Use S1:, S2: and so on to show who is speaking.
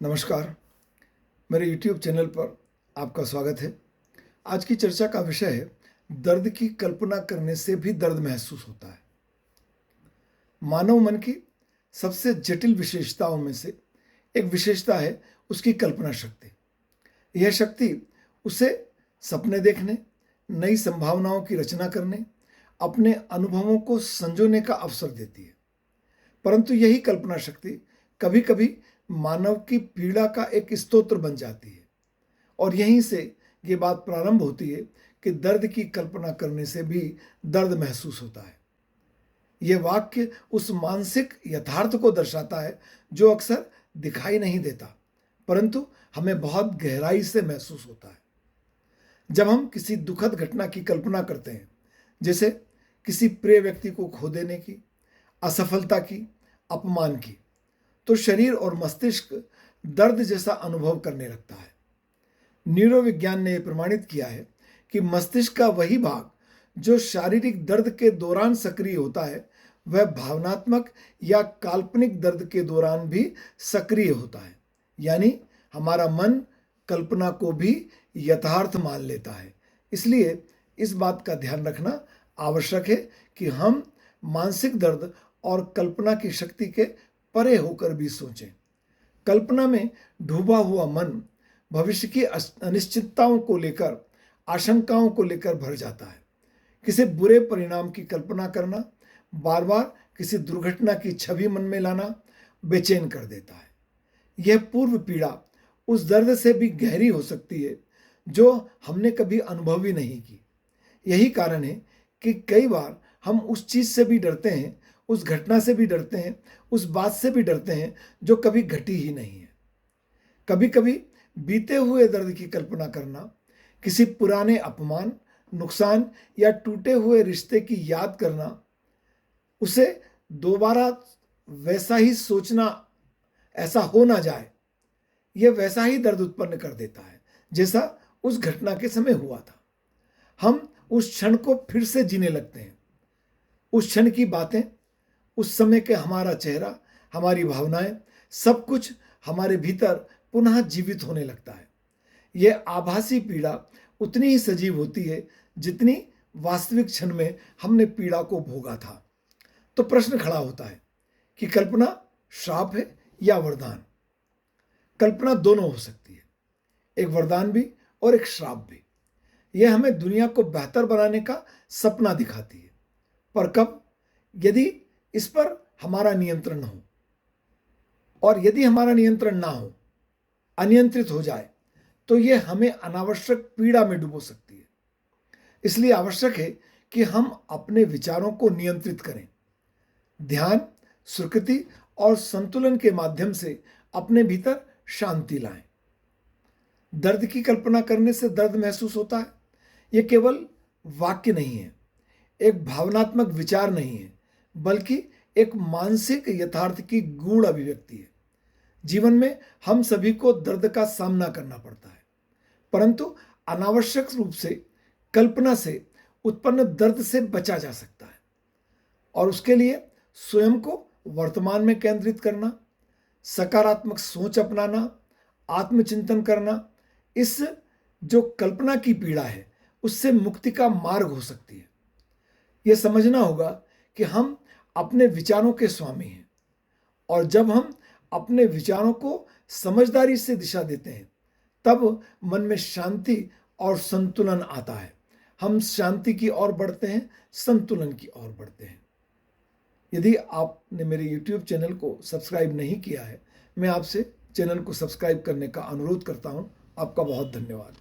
S1: नमस्कार। मेरे YouTube channel पर आपका स्वागत है। आज की चर्चा का विषय है दर्द की कल्पना करने से भी दर्द महसूस होता है। मानव मन की सबसे जटिल विशेषताओं में से एक विशेषता है उसकी कल्पना शक्ति। यह शक्ति उसे सपने देखने, नई संभावनाओं की रचना करने, अपने अनुभवों को संजोने का अवसर देती है। परंतु यही कल्पना शक्ति कभी-कभी मानव की पीड़ा का एक स्रोत बन जाती है और यहीं से ये बात प्रारंभ होती है कि दर्द की कल्पना करने से भी दर्द महसूस होता है। ये वाक्य उस मानसिक यथार्थ को दर्शाता है जो अक्सर दिखाई नहीं देता, परंतु हमें बहुत गहराई से महसूस होता है। जब हम किसी दुखद घटना की कल्पना करते हैं, जैसे किसी प्रिय व्यक्ति को खो देने की, असफलता की, अपमान की, तो शरीर और मस्तिष्क दर्द जैसा अनुभव करने लगता है। न्यूरोविज्ञान ने यह प्रमाणित किया है कि मस्तिष्क का वही भाग जो शारीरिक दर्द के दौरान सक्रिय होता है, वह भावनात्मक या काल्पनिक दर्द के दौरान भी सक्रिय होता है। यानी हमारा मन कल्पना को भी यथार्थ मान लेता है। इसलिए इस बात का ध्यान रखना आवश्यक है कि हम मानसिक दर्द और कल्पना की शक्ति के परे होकर भी सोचें। कल्पना में डूबा हुआ मन भविष्य की अनिश्चितताओं को लेकर, आशंकाओं को लेकर भर जाता है। किसी बुरे परिणाम की कल्पना करना, बार बार किसी दुर्घटना की छवि मन में लाना बेचैन कर देता है। यह पूर्व पीड़ा उस दर्द से भी गहरी हो सकती है जो हमने कभी अनुभव ही नहीं की। यही कारण है कि कई बार हम उस चीज से भी डरते हैं, उस घटना से भी डरते हैं, उस बात से भी डरते हैं जो कभी घटी ही नहीं है। कभी कभी बीते हुए दर्द की कल्पना करना, किसी पुराने अपमान, नुकसान या टूटे हुए रिश्ते की याद करना, उसे दोबारा वैसा ही सोचना, ऐसा हो ना जाए, यह वैसा ही दर्द उत्पन्न कर देता है जैसा उस घटना के समय हुआ था। हम उस क्षण को फिर से जीने लगते हैं। उस क्षण की बातें, उस समय के हमारा चेहरा, हमारी भावनाएं, सब कुछ हमारे भीतर पुनः जीवित होने लगता है। यह आभासी पीड़ा उतनी ही सजीव होती है जितनी वास्तविक क्षण में हमने पीड़ा को भोगा था। तो प्रश्न खड़ा होता है कि कल्पना श्राप है या वरदान? कल्पना दोनों हो सकती है, एक वरदान भी और एक श्राप भी। यह हमें दुनिया को बेहतर बनाने का सपना दिखाती है, पर कब? यदि इस पर हमारा नियंत्रण हो, और यदि हमारा नियंत्रण ना हो, अनियंत्रित हो जाए, तो यह हमें अनावश्यक पीड़ा में डुबो सकती है। इसलिए आवश्यक है कि हम अपने विचारों को नियंत्रित करें। ध्यान, स्वीकृति और संतुलन के माध्यम से अपने भीतर शांति लाएं। दर्द की कल्पना करने से दर्द महसूस होता है, यह केवल वाक्य नहीं है, एक भावनात्मक विचार नहीं है, बल्कि एक मानसिक यथार्थ की गूढ़ अभिव्यक्ति है। जीवन में हम सभी को दर्द का सामना करना पड़ता है, परंतु अनावश्यक रूप से कल्पना से उत्पन्न दर्द से बचा जा सकता है। और उसके लिए स्वयं को वर्तमान में केंद्रित करना, सकारात्मक सोच अपनाना, आत्मचिंतन करना, इस जो कल्पना की पीड़ा है उससे मुक्ति का मार्ग हो सकती है। यह समझना होगा कि हम अपने विचारों के स्वामी हैं, और जब हम अपने विचारों को समझदारी से दिशा देते हैं, तब मन में शांति और संतुलन आता है। हम शांति की ओर बढ़ते हैं, संतुलन की ओर बढ़ते हैं। यदि आपने मेरे YouTube चैनल को सब्सक्राइब नहीं किया है, मैं आपसे चैनल को सब्सक्राइब करने का अनुरोध करता हूं। आपका बहुत धन्यवाद।